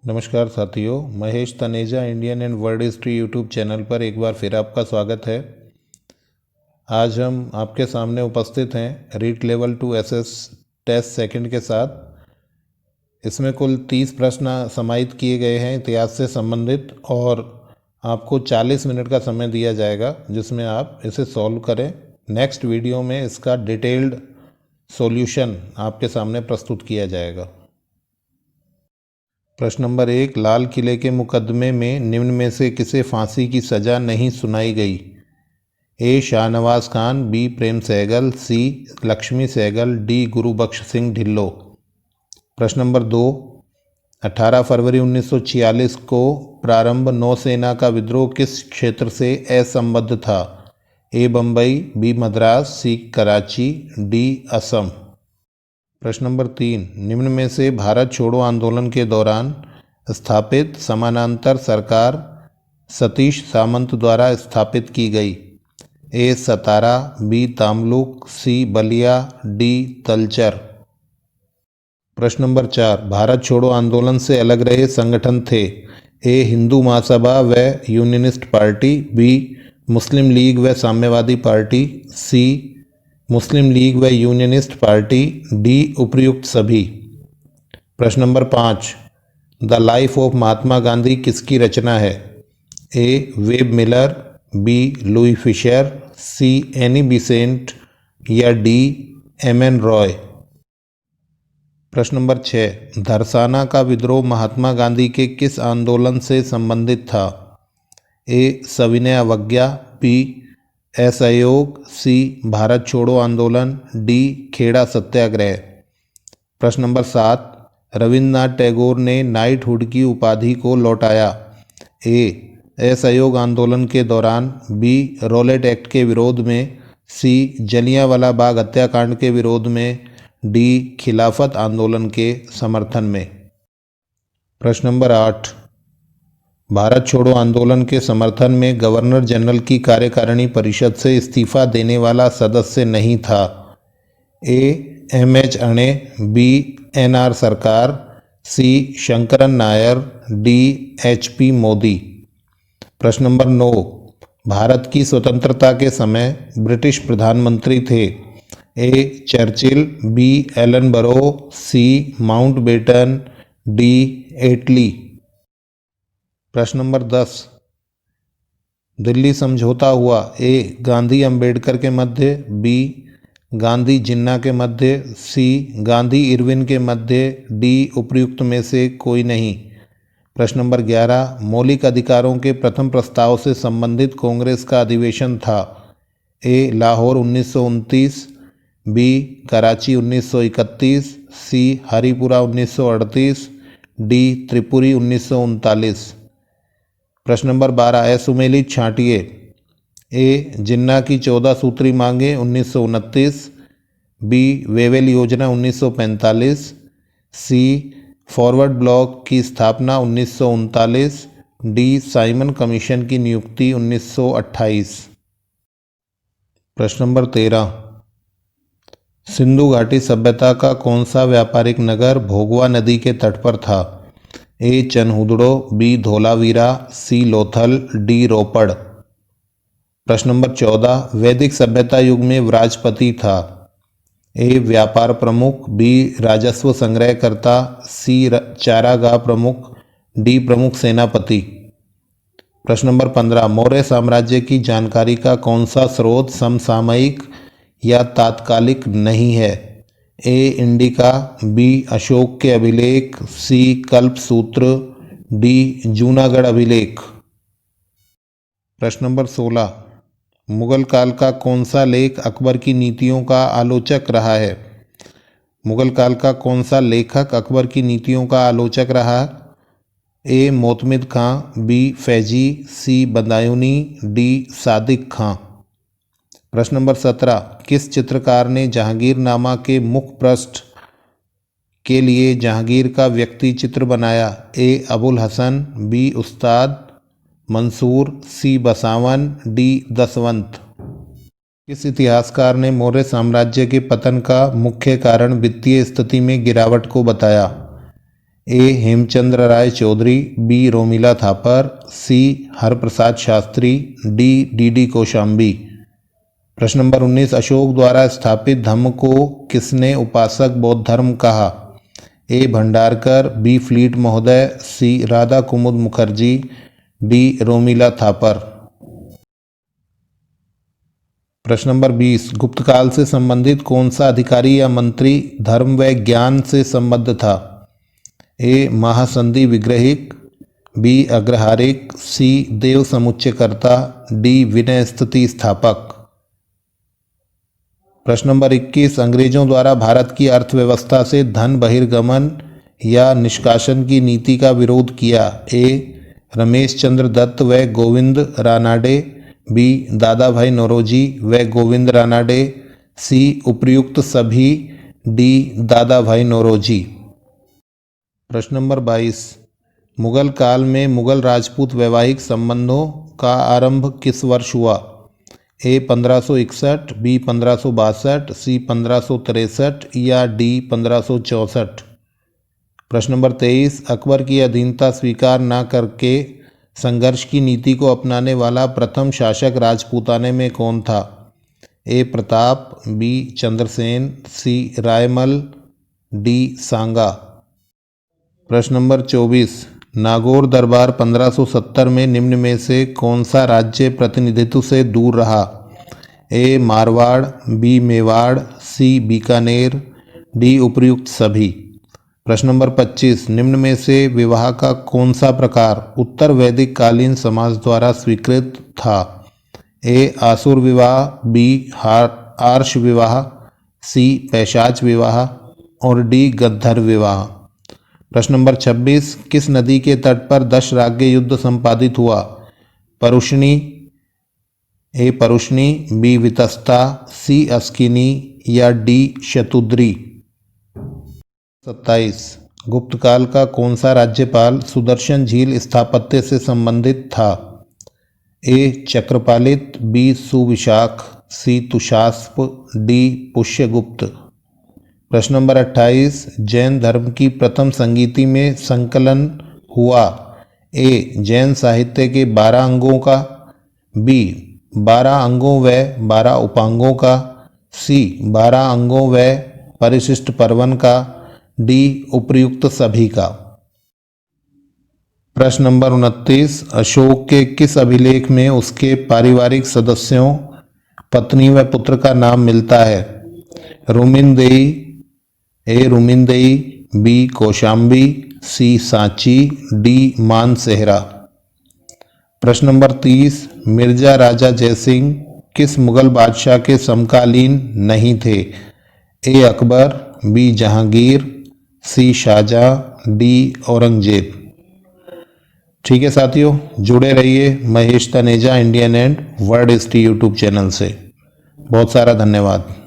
नमस्कार साथियों, Mahesh Taneja Indian and world history YouTube channel पर एक बार फिर आपका स्वागत है। आज हम आपके सामने उपस्थित हैं REET level 2 SS test second के साथ। इसमें कुल 30 प्रश्न समाहित किए गए हैं इतिहास से संबंधित, और आपको 40 मिनट का समय दिया जाएगा जिसमें आप इसे सॉल्व करें। नेक्स्ट वीडियो में इसका डिटेल्ड सॉल्यूशन आपके सामने प्रस्तुत किया जाएगा। प्रश्न नंबर 1, लाल किले के मुकदमे में निम्न में से किसे फांसी की सज़ा नहीं सुनाई गई? ए शाहनवाज खान, बी प्रेम सहगल, सी लक्ष्मी सहगल, डी गुरुबख्श सिंह ढिल्लो। प्रश्न नंबर 2, 18 फरवरी 1946 को प्रारंभ नौसेना का विद्रोह किस क्षेत्र से असंबद्ध था? ए बम्बई, बी मद्रास, सी कराची, डी असम। प्रश्न नंबर 3, निम्न में से भारत छोड़ो आंदोलन के दौरान स्थापित समानांतर सरकार सतीश सामंत द्वारा स्थापित की गई? ए सतारा, बी तामलुक, सी बलिया, डी तलचर। प्रश्न नंबर 4, भारत छोड़ो आंदोलन से अलग रहे संगठन थे? ए हिंदू महासभा व unionist party, B Muslim League व साम्यवादी पार्टी, सी मुस्लिम लीग व यूनियनिस्ट पार्टी, डी उपर्युक्त सभी। प्रश्न number 5, the life of Mahatma Gandhi किसकी रचना है? A Webb Miller, B Louis Fischer, C Annie Besant, या डी एम एन रॉय। प्रश्न नंबर 6, धरसाना का विद्रोह महात्मा गांधी के किस आंदोलन से संबंधित था? ए सविनय अवज्ञा, बी असहयोग, सी भारत छोड़ो आंदोलन, डी खेड़ा सत्याग्रह। प्रश्न नंबर 7, रविन्द्रनाथ टैगोर ने नाइटहुड की उपाधि को लौटाया? ए असहयोग आंदोलन के दौरान, बी रॉलेट एक्ट के विरोध में, सी जलियांवाला बाग हत्याकांड के विरोध में, डी खिलाफत आंदोलन के समर्थन में। प्रश्न नंबर 8, भारत छोड़ो आंदोलन के समर्थन में गवर्नर जनरल की कार्यकारिणी परिषद से इस्तीफा देने वाला सदस्य नहीं था? A M H Aney, B N R Sarkar, C Sankaran Nair, D H P Mody. प्रश्न नंबर 9, भारत की स्वतंत्रता के समय ब्रिटिश प्रधानमंत्री थे? ए चर्चिल, बी एलन बरो, सी माउंटबेटन, डी एटली। प्रश्न नंबर 10, दिल्ली समझौता हुआ? ए गांधी अंबेडकर के मध्य, बी गांधी जिन्ना के मध्य, सी गांधी इरविन के मध्य, डी उपर्युक्त में से कोई नहीं। प्रश्न नंबर 11, मौलिक अधिकारों के प्रथम प्रस्ताव से संबंधित कांग्रेस का अधिवेशन था? ए लाहौर 1929, बी कराची 1931, सी हरिपुरा 1938, डी त्रिपुरी 1939। प्रश्न नंबर 12, असुमेलित छांटिए। ए जिन्ना की 14 सूत्री मांगे 1929, बी वेवेल योजना 1945, सी फॉरवर्ड ब्लॉक की स्थापना 1939, डी साइमन कमीशन की नियुक्ति 1928। प्रश्न नंबर 13, सिंधु घाटी सभ्यता का कौन सा व्यापारिक नगर भोगवा नदी के तट पर था? ए चनहुदड़ो, बी धोलावीरा, सी लोथल, डी रोपड़। प्रश्न नंबर 14, वैदिक सभ्यता युग में व्राजपति था? ए व्यापार प्रमुख, बी राजस्व संग्रहकर्ता, सी चारागाह प्रमुख, डी प्रमुख सेनापति। प्रश्न नंबर 15, मौर्य साम्राज्य की जानकारी का कौन सा स्रोत समसामयिक या तात्कालिक नहीं है? ए इंडिका, बी अशोक के अभिलेख, सी कल्प सूत्र, डी जूनागढ़ अभिलेख। प्रश्न नंबर 16, मुगल काल का कौन सा लेख अकबर की नीतियों का आलोचक रहा है? मुगल काल का कौन सा लेखक अकबर की नीतियों का आलोचक रहा? ए मोतमिद खां, बी फैजी, सी बदायूनी, डी सादिक खां। प्रश्न नंबर 17, किस चित्रकार ने जहांगीरनामा के मुख पृष्ठ के लिए जहांगीर का व्यक्ति चित्र बनाया? ए अबुल हसन, बी उस्ताद मंसूर, सी बसावन, डी दसवंत। किस इतिहासकार ने मौर्य साम्राज्य के पतन का मुख्य कारण वित्तीय स्थिति में गिरावट को बताया? ए हेमचंद्र राय चौधरी, बी रोमिला थापर, सी हरप्रसाद शास्त्री, डी डी कौशाम्बी। प्रश्न नंबर 19, अशोक द्वारा स्थापित धम्म को किसने उपासक बौद्ध धर्म कहा? ए भंडारकर, बी फ्लीट महोदय, सी राधा कुमुद मुखर्जी, डी रोमिला थापर। प्रश्न नंबर 20, गुप्त काल से संबंधित कौन सा अधिकारी या मंत्री धर्म व ज्ञान से संबद्ध था? ए महासंधि विग्रहिक, बी अग्रहारिक, सी देव समुच्चयकर्ता, डी विनय स्तुति स्थापक। प्रश्न नंबर 21, अंग्रेजों द्वारा भारत की अर्थव्यवस्था से धन बहिर्गमन या निष्कासन की नीति का विरोध किया? ए रमेश चंद्र दत्त व गोविंद रानाडे, बी दादा भाई नौरोजी व गोविंद रानाडे, सी उपर्युक्त सभी, डी दादा भाई नौरोजी। प्रश्न नंबर 22, मुगल काल में मुगल राजपूत वैवाहिक संबंधों का आरंभ किस वर्ष हुआ? ए 1561, बी 1562, सी 1563 या डी 1564। प्रश्न नंबर 23, अकबर की अधीनता स्वीकार न करके संघर्ष की नीति को अपनाने वाला प्रथम शासक राजपूताने में कौन था? ए प्रताप, बी चंद्रसेन, सी रायमल, डी सांगा। प्रश्न नंबर 24, नागौर दरबार 1570 में निम्न में से कौन सा राज्य प्रतिनिधित्व से दूर रहा? ए मारवाड़, बी मेवाड़, सी बीकानेर, डी उपर्युक्त सभी। प्रश्न नंबर 25, निम्न में से विवाह का कौन सा प्रकार उत्तर वैदिक कालीन समाज द्वारा स्वीकृत था? ए आसुर विवाह, बी आर्ष विवाह, सी पैशाच विवाह और डी गद्दर विवाह। प्रश्न नंबर 26, किस नदी के तट पर दशराज्य युद्ध संपादित हुआ? परुष्णी, ए परुष्णी, बी वितस्ता, सी अस्किनी या डी शतुद्री। 27, गुप्त काल का कौन सा राज्यपाल सुदर्शन झील स्थापत्य से संबंधित था? ए चक्रपालित, बी सुविशाख, सी तुषास्प, डी पुष्यगुप्त। प्रश्न नंबर 28, जैन धर्म की प्रथम संगीति में संकलन हुआ? ए जैन साहित्य के 12 अंगों का, बी 12 अंगों व 12 उपांगों का, सी 12 अंगों व परिशिष्ट पर्वन का, डी उपर्युक्त सभी का। प्रश्न नंबर 29, अशोक के किस अभिलेख में उसके पारिवारिक सदस्यों, पत्नी व पुत्र का नाम मिलता है? रुमिनदेई, ए रुमिनदेई, बी कौशाम्बी, सी सांची, डी मानसेहरा। प्रश्न नंबर 30, मिर्जा राजा जयसिंह किस मुगल बादशाह के समकालीन नहीं थे? ए अकबर, बी जहांगीर, सी शाहजहां, डी औरंगजेब। ठीक है साथियों, जुड़े रहिए Mahesh Taneja Indian and world history YouTube channel से। बहुत सारा धन्यवाद।